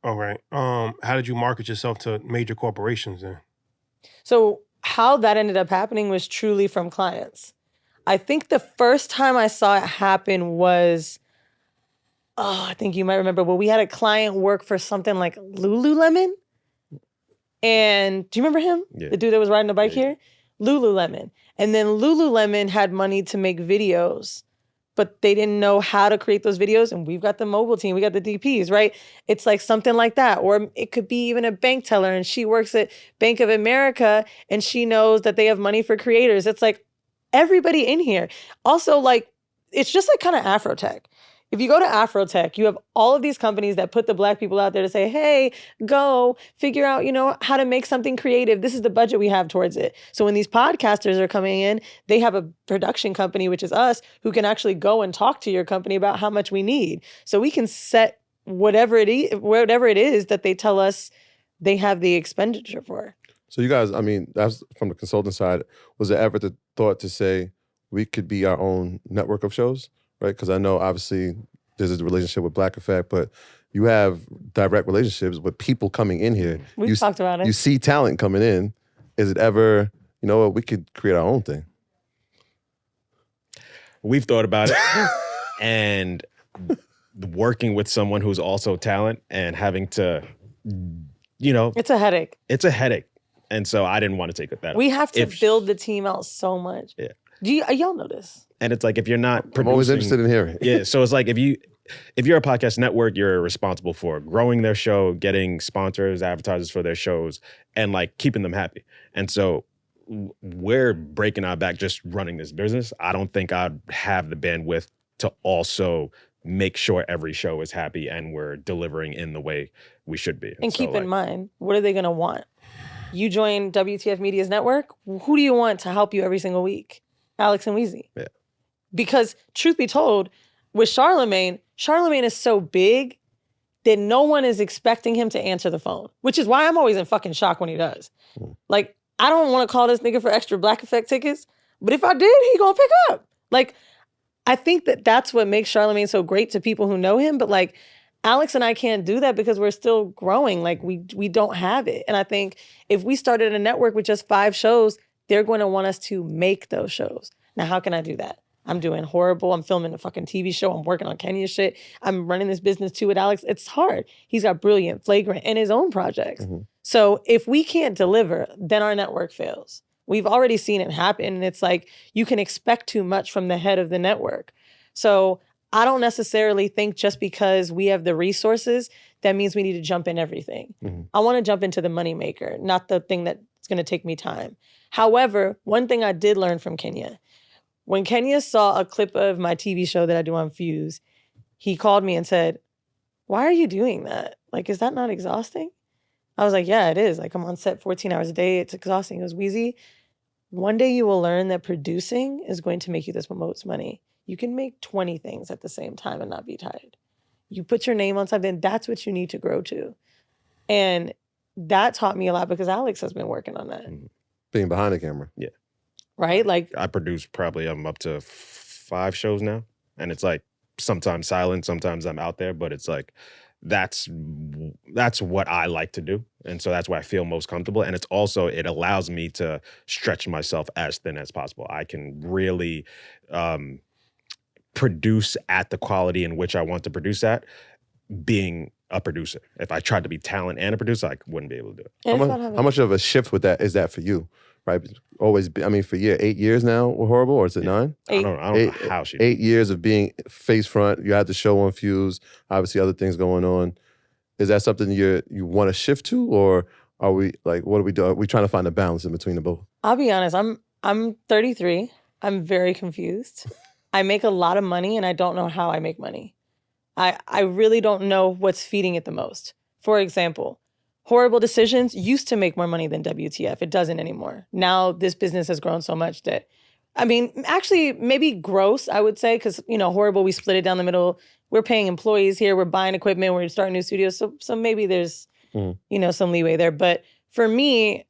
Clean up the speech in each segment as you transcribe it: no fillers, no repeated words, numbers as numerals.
All right. How did you market yourself to major corporations then? So how that ended up happening was truly from clients. I think the first time I saw it happen was, I think you might remember, but we had a client work for something like Lululemon. And do you remember him? Yeah. The dude that was riding a bike here? Lululemon. And then Lululemon had money to make videos, but they didn't know how to create those videos. And we've got the mobile team, we got the DPs, right? It's like something like that. Or it could be even a bank teller and she works at Bank of America and she knows that they have money for creators. It's like everybody in here. Also, like, it's just like kind of AfroTech. If you go to AfroTech, you have all of these companies that put the Black people out there to say, hey, go figure out, how to make something creative. This is the budget we have towards it. So when these podcasters are coming in, they have a production company, which is us, who can actually go and talk to your company about how much we need. So we can set whatever it is that they tell us they have the expenditure for. So you guys, I mean, that's from the consulting side. Was there ever the thought to say we could be our own network of shows? Right, because I know obviously there's a relationship with Black Effect, but you have direct relationships with people coming in here. We've talked about it. You see talent coming in. Is it ever, we could create our own thing? We've thought about it. And working with someone who's also talent and having to, It's a headache. It's a headache. And so I didn't want to take it that We have to build the team out so much. Yeah. Y'all know this? And it's like, if you're not producing... I'm always interested in hearing. Yeah, so it's like, if you're a podcast network, you're responsible for growing their show, getting sponsors, advertisers for their shows, and like keeping them happy. And so we're breaking our back just running this business. I don't think I'd have the bandwidth to also make sure every show is happy and we're delivering in the way we should be. And keep in mind, what are they going to want? You join WTF Media's network, who do you want to help you every single week? Alexx and Weezy. Yeah. Because truth be told, with Charlemagne is so big that no one is expecting him to answer the phone, which is why I'm always in fucking shock when he does. Like, I don't want to call this nigga for extra Black Effect tickets, but if I did, he gonna pick up. Like, I think that's what makes Charlemagne so great to people who know him, but like, Alexx and I can't do that because we're still growing. Like, we don't have it. And I think if we started a network with just 5 shows, they're going to want us to make those shows. Now, how can I do that? I'm doing horrible. I'm filming a fucking TV show. I'm working on Kenya shit. I'm running this business too with Alexx. It's hard. He's got Brilliant, Flagrant, and his own projects. Mm-hmm. So if we can't deliver, then our network fails. We've already seen it happen. And it's like, you can expect too much from the head of the network. So I don't necessarily think just because we have the resources, that means we need to jump in everything. Mm-hmm. I want to jump into the moneymaker, not the thing that's going to take me time. However, one thing I did learn from Kenya, when Kenya saw a clip of my TV show that I do on Fuse, he called me and said, why are you doing that? Like, is that not exhausting? I was like, yeah, it is. Like, I'm on set 14 hours a day. It's exhausting. It was Weezy. One day you will learn that producing is going to make you this most money. You can make 20 things at the same time and not be tired. You put your name on something, that's what you need to grow to. And that taught me a lot because Alexx has been working on that. Being behind the camera. Yeah. Right? Like, I produce probably, I'm up to 5 shows now. And it's like, sometimes silent, sometimes I'm out there, but it's like, that's what I like to do. And so that's why I feel most comfortable. And it's also, it allows me to stretch myself as thin as possible. I can really produce at the quality in which I want to produce at, being a producer. If I tried to be talent and a producer, I wouldn't be able to do it. How much of a shift is that for you? Right, always. I mean, for 8 years now, we're horrible, or is it 9? 8. I don't know how she. 8 years of being face front. You had the show on Fuse. Obviously, other things going on. Is that something you want to shift to, or are we like, what do we do? Are we trying to find a balance in between the both? I'll be honest. I'm 33. I'm very confused. I make a lot of money, and I don't know how I make money. I really don't know what's feeding it the most. For example, Horrible Decisions used to make more money than WTF. It doesn't anymore. Now this business has grown so much that, I mean, actually maybe gross, I would say, because, Horrible, we split it down the middle. We're paying employees here. We're buying equipment. We're starting new studios. So maybe there's, some leeway there. But for me,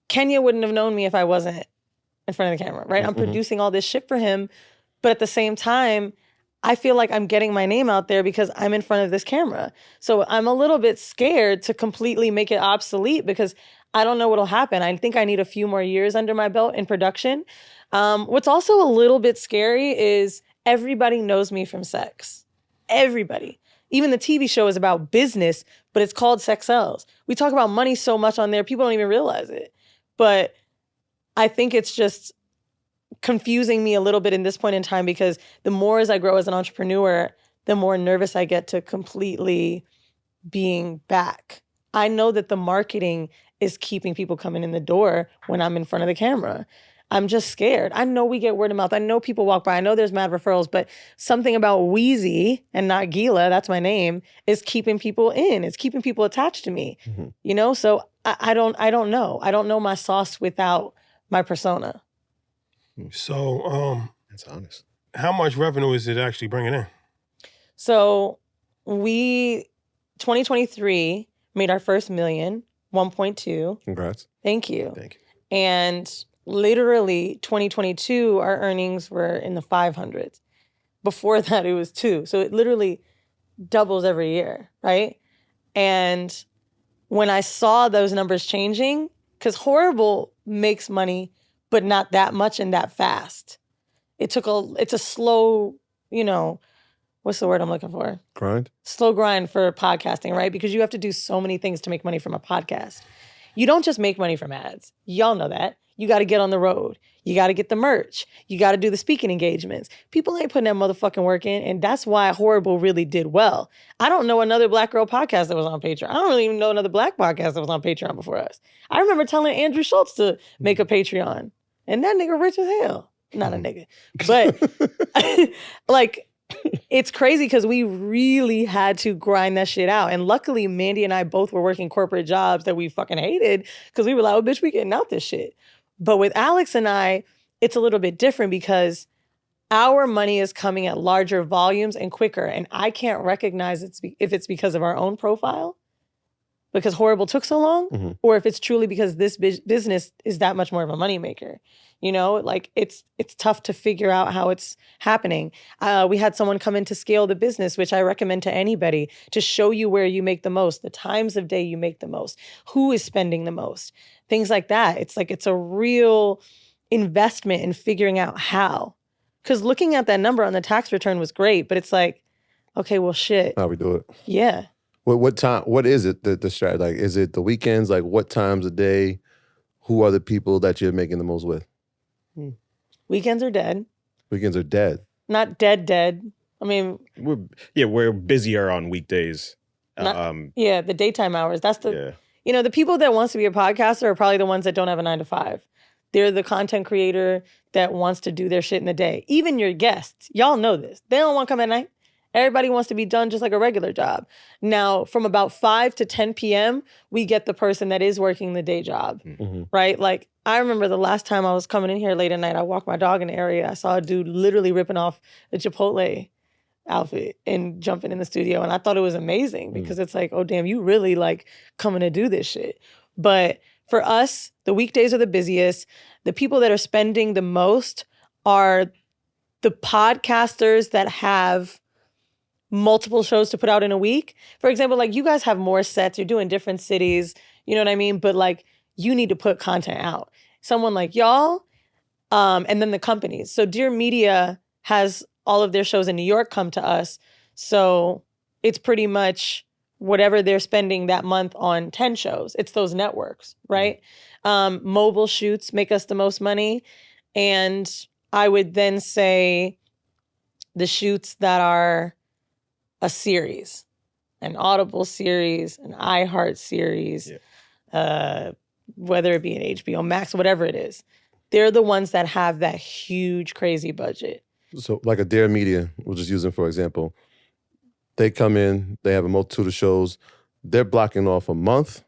Kenya wouldn't have known me if I wasn't in front of the camera, right? I'm producing all this shit for him. But at the same time, I feel like I'm getting my name out there because I'm in front of this camera. So I'm a little bit scared to completely make it obsolete because I don't know what'll happen. I think I need a few more years under my belt in production. What's also a little bit scary is everybody knows me from sex. Everybody. Even the TV show is about business, but it's called Sex Sells. We talk about money so much on there, people don't even realize it. But I think it's just confusing me a little bit in this point in time because the more as I grow as an entrepreneur, the more nervous I get to completely being back. I know that the marketing is keeping people coming in the door when I'm in front of the camera. I'm just scared. I know we get word of mouth. I know people walk by. I know there's mad referrals, but something about Weezy and not Gila, that's my name, is keeping people in. It's keeping people attached to me. You know, so I don't know. I don't know my sauce without my persona. So, That's honest. how much revenue is it actually bringing in? So 2023 made our first million, 1.2. Congrats. Thank you. Thank you. And literally 2022, our earnings were in the 500s. Before that, it was 2. So it literally doubles every year, right? And when I saw those numbers changing, because Horrible makes money, but not that much and that fast. It's a slow, what's the word I'm looking for? Grind. Slow grind for podcasting, right? Because you have to do so many things to make money from a podcast. You don't just make money from ads. Y'all know that. You got to get on the road. You got to get the merch. You got to do the speaking engagements. People ain't putting that motherfucking work in, and that's why Horrible really did well. I don't know another Black girl podcast that was on Patreon. I don't really even know another Black podcast that was on Patreon before us. I remember telling Andrew Schultz to make a Patreon, and that nigga rich as hell. Not a nigga, but like, it's crazy because we really had to grind that shit out. And luckily, Mandy and I both were working corporate jobs that we fucking hated because we were like, oh, bitch, we getting out this shit. But with Alex and I, it's a little bit different because our money is coming at larger volumes and quicker. And I can't recognize if it's because of our own profile, because Horrible took so long, or if it's truly because this business is that much more of a moneymaker. Like it's tough to figure out how it's happening. We had someone come in to scale the business, which I recommend to anybody, to show you where you make the most, the times of day you make the most, who is spending the most, things like that. It's like, it's a real investment in figuring out how. Because looking at that number on the tax return was great, but it's like, okay, well, shit. How we do it. Yeah. What time? What is it? The strategy? Like, is it the weekends? Like, what times a day? Who are the people that you're making the most with? Weekends are dead. Weekends are dead. Not dead. I mean, we're busier on weekdays. The daytime hours. That's the the people that wants to be a podcaster are probably the ones that don't have a 9 to 5. They're the content creator that wants to do their shit in the day. Even your guests, y'all know this. They don't want to come at night. Everybody wants to be done just like a regular job. Now, from about 5 to 10 p.m., we get the person that is working the day job, right? Like, I remember the last time I was coming in here late at night, I walked my dog in the area. I saw a dude literally ripping off a Chipotle outfit and jumping in the studio. And I thought it was amazing because it's like, oh, damn, you really like coming to do this shit. But for us, the weekdays are the busiest. The people that are spending the most are the podcasters that have multiple shows to put out in a week. For example, like, you guys have more sets, you're doing different cities, you know what I mean? But like, you need to put content out. Someone like y'all, and then the companies. So Dear Media has all of their shows in New York come to us. So it's pretty much whatever they're spending that month on 10 shows. It's those networks, right? Mobile shoots make us the most money. And I would then say the shoots that are a series, an Audible series, an iHeart series, whether it be an HBO Max, whatever it is, they're the ones that have that huge, crazy budget. So like a Dare Media, we'll just use them for example. They come in, they have a multitude of shows. They're blocking off a month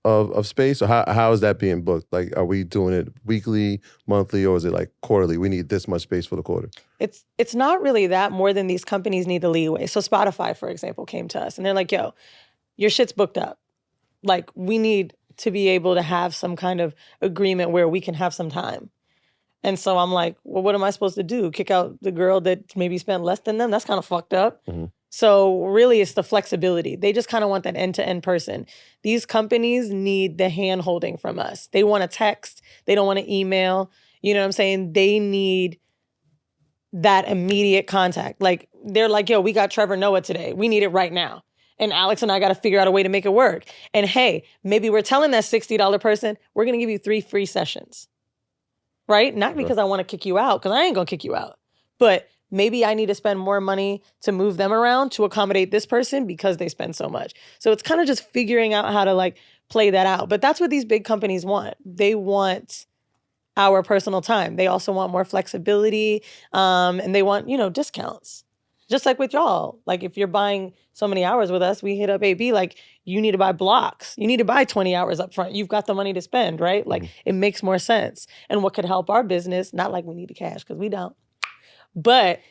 of space. So how is that being booked? Like, are we doing it weekly, monthly, or is it like quarterly? We need this much space for the quarter. It's not really that, more than these companies need the leeway. So Spotify, for example, came to us and they're like, yo, your shit's booked up. Like, we need to be able to have some kind of agreement where we can have some time. And so I'm like, well, what am I supposed to do? Kick out the girl that maybe spent less than them? That's kind of fucked up. Mm-hmm. So really it's the flexibility. They just kind of want that end-to-end person. These companies need the hand-holding from us. They want to text. They don't want to email. You know what I'm saying? They need that immediate contact. Like, they're like, yo, we got Trevor Noah today. We need it right now. And Alex and I got to figure out a way to make it work. And hey, maybe we're telling that $60 person, we're going to give you 3 free sessions. Right? Not because I want to kick you out, because I ain't going to kick you out. But maybe I need to spend more money to move them around to accommodate this person because they spend so much. So it's kind of just figuring out how to like play that out. But that's what these big companies want. They want our personal time. They also want more flexibility, and they want, discounts. Just like with y'all. Like if you're buying so many hours with us, we hit up AB, like you need to buy blocks. You need to buy 20 hours up front. You've got the money to spend, right? Like it makes more sense. And what could help our business, not like we need the cash because we don't. But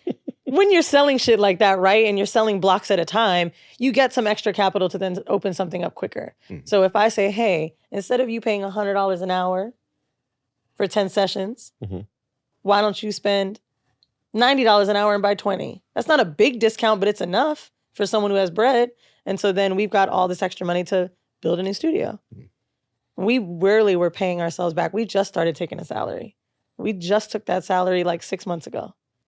when you're selling shit like that, right? And you're selling blocks at a time, you get some extra capital to then open something up quicker. So if I say, hey, instead of you paying $100 an hour for 10 sessions, why don't you spend $90 an hour and buy 20? That's not a big discount, but it's enough for someone who has bread. And so then we've got all this extra money to build a new studio. We rarely were paying ourselves back. We just started taking a salary. We just took that salary like 6 months ago.